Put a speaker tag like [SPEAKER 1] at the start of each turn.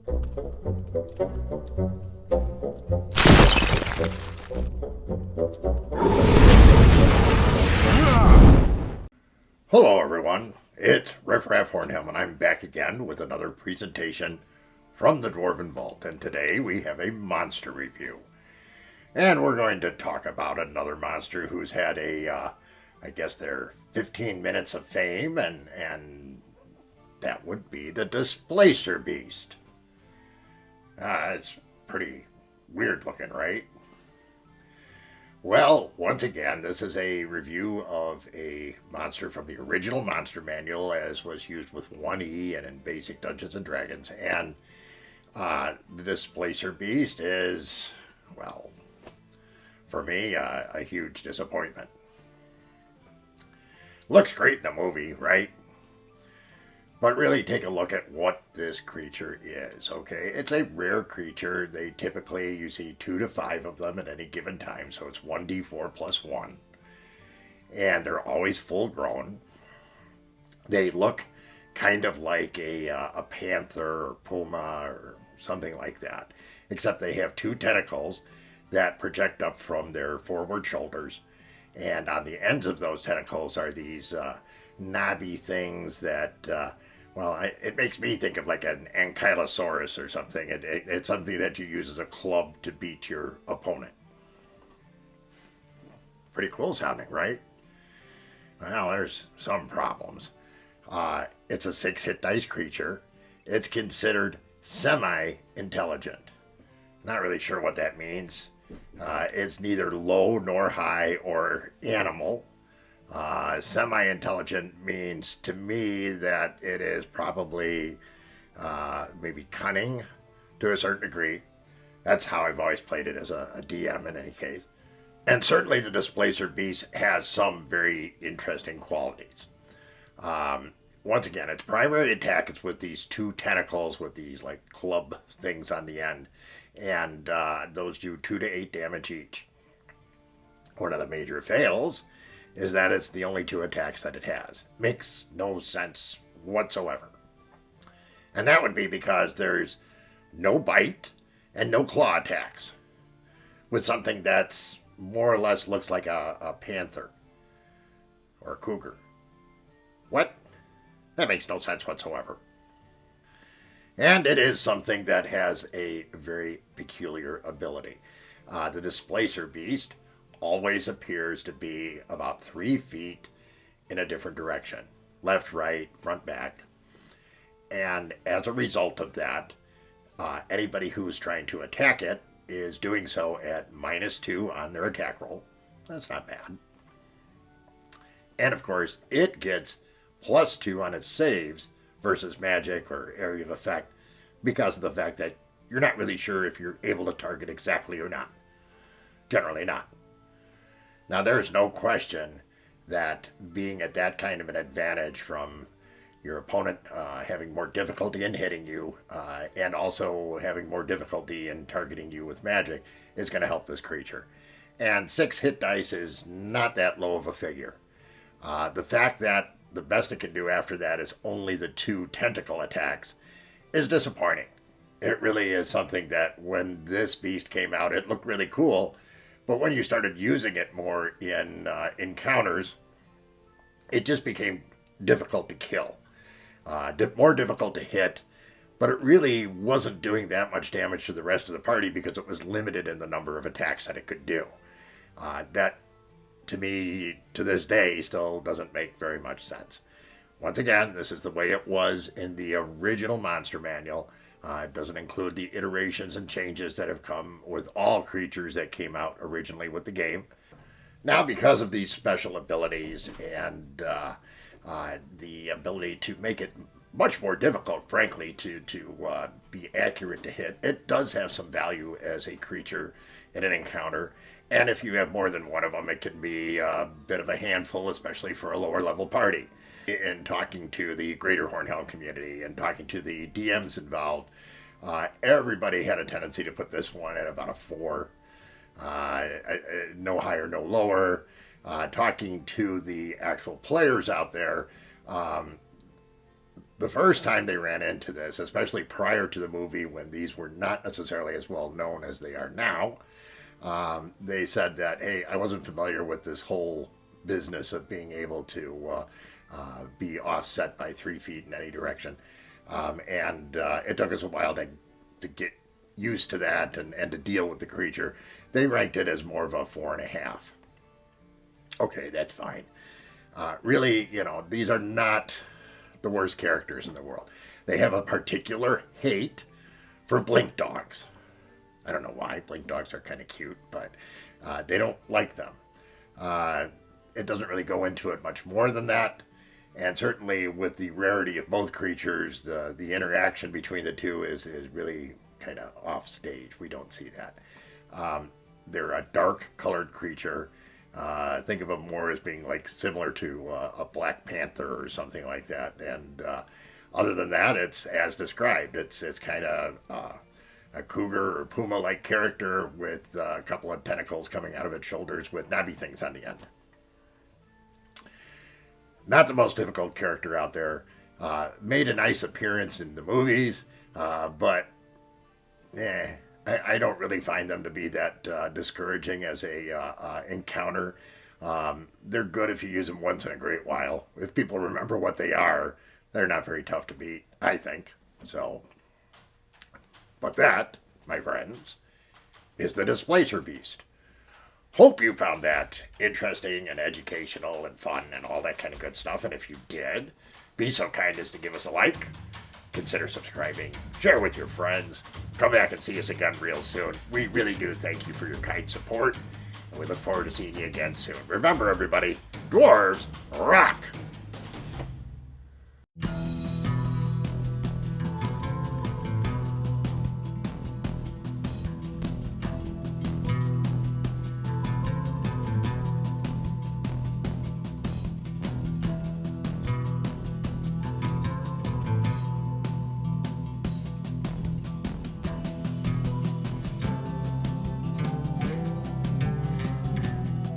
[SPEAKER 1] Hello everyone, it's Riffraff Hornhelm and I'm back again with another presentation from the Dwarven Vault, and today we have a monster review. And we're going to talk about another monster who's had I guess their 15 minutes of fame, and that would be the Displacer Beast. It's pretty weird looking, right? Well, once again, this is a review of a monster from the original Monster Manual, as was used with 1E and in basic Dungeons & Dragons. And the Displacer Beast is, well, for me, a huge disappointment. Looks great in the movie, right? But really take a look at what this creature is, okay? It's a rare creature. They typically, you see 2 to 5 of them at any given time, so it's 1d4 plus 1. And they're always full grown. They look kind of like a panther or puma or something like that, except they have 2 tentacles that project up from their forward shoulders. And on the ends of those tentacles are these knobby things that, it makes me think of like an ankylosaurus or something. It's something that you use as a club to beat your opponent. Pretty cool sounding, right? Well, there's some problems. It's a 6-hit dice creature. It's considered semi-intelligent. Not really sure what that means. It's neither low nor high or animal. Semi-intelligent means to me that it is probably maybe cunning to a certain degree. That's how I've always played it as a DM in any case. And certainly the Displacer Beast has some very interesting qualities. Once again, its primary attack is with these 2 tentacles with these like club things on the end. And those do 2 to 8 damage each. One of the major fails is that it's the only 2 attacks that it has. Makes no sense whatsoever. And that would be because there's no bite and no claw attacks with something that's more or less looks like a panther or a cougar. What? That makes no sense whatsoever. And it is something that has a very peculiar ability. The Displacer Beast always appears to be about 3 feet in a different direction. Left, right, front, back. And as a result of that, anybody who's trying to attack it is doing so at -2 on their attack roll. That's not bad. And of course, it gets +2 on its saves versus magic or area of effect because of the fact that you're not really sure if you're able to target exactly or not. Generally not. Now, there's no question that being at that kind of an advantage from your opponent having more difficulty in hitting you and also having more difficulty in targeting you with magic is going to help this creature. And 6 hit dice is not that low of a figure. The fact that the best it can do after that is only the 2 tentacle attacks is disappointing. It really is something that when this beast came out, it looked really cool. But when you started using it more in encounters, it just became difficult to kill. More difficult to hit, but it really wasn't doing that much damage to the rest of the party because it was limited in the number of attacks that it could do. That, to me, to this day, still doesn't make very much sense. Once again, this is the way it was in the original Monster Manual. It doesn't include the iterations and changes that have come with all creatures that came out originally with the game. Now, because of these special abilities and the ability to make it much more difficult, frankly, to be accurate to hit, it does have some value as a creature in an encounter. And if you have more than one of them, it can be a bit of a handful, especially for a lower level party. In talking to the greater Hornhelm community and talking to the DMs involved, everybody had a tendency to put this one at about a 4. No higher, no lower. Talking to the actual players out there, the first time they ran into this, especially prior to the movie when these were not necessarily as well known as they are now, they said that, hey, I wasn't familiar with this whole business of being able to be offset by 3 feet in any direction. And it took us a while to get used to that and to deal with the creature. They ranked it as more of a 4.5. Okay, that's fine. Really, these are not the worst characters in the world. They have a particular hate for blink dogs. I don't know why. Blink dogs are kind of cute, but they don't like them. It doesn't really go into it much more than that. And certainly with the rarity of both creatures, the interaction between the two is really kind of off stage. We don't see that. They're a dark colored creature. Think of them more as being like similar to a Black Panther or something like that. And other than that, it's as described. It's kind of a cougar or puma-like character with a couple of tentacles coming out of its shoulders with knobby things on the end. Not the most difficult character out there. Made a nice appearance in the movies, but I don't really find them to be that discouraging as a encounter. They're good if you use them once in a great while. If people remember what they are, they're not very tough to beat, I think. So, but that, my friends, is the Displacer Beast. Hope you found that interesting and educational and fun and all that kind of good stuff. And if you did, be so kind as to give us a like. Consider subscribing. Share with your friends. Come back and see us again real soon. We really do thank you for your kind support. And we look forward to seeing you again soon. Remember, everybody, dwarves rock!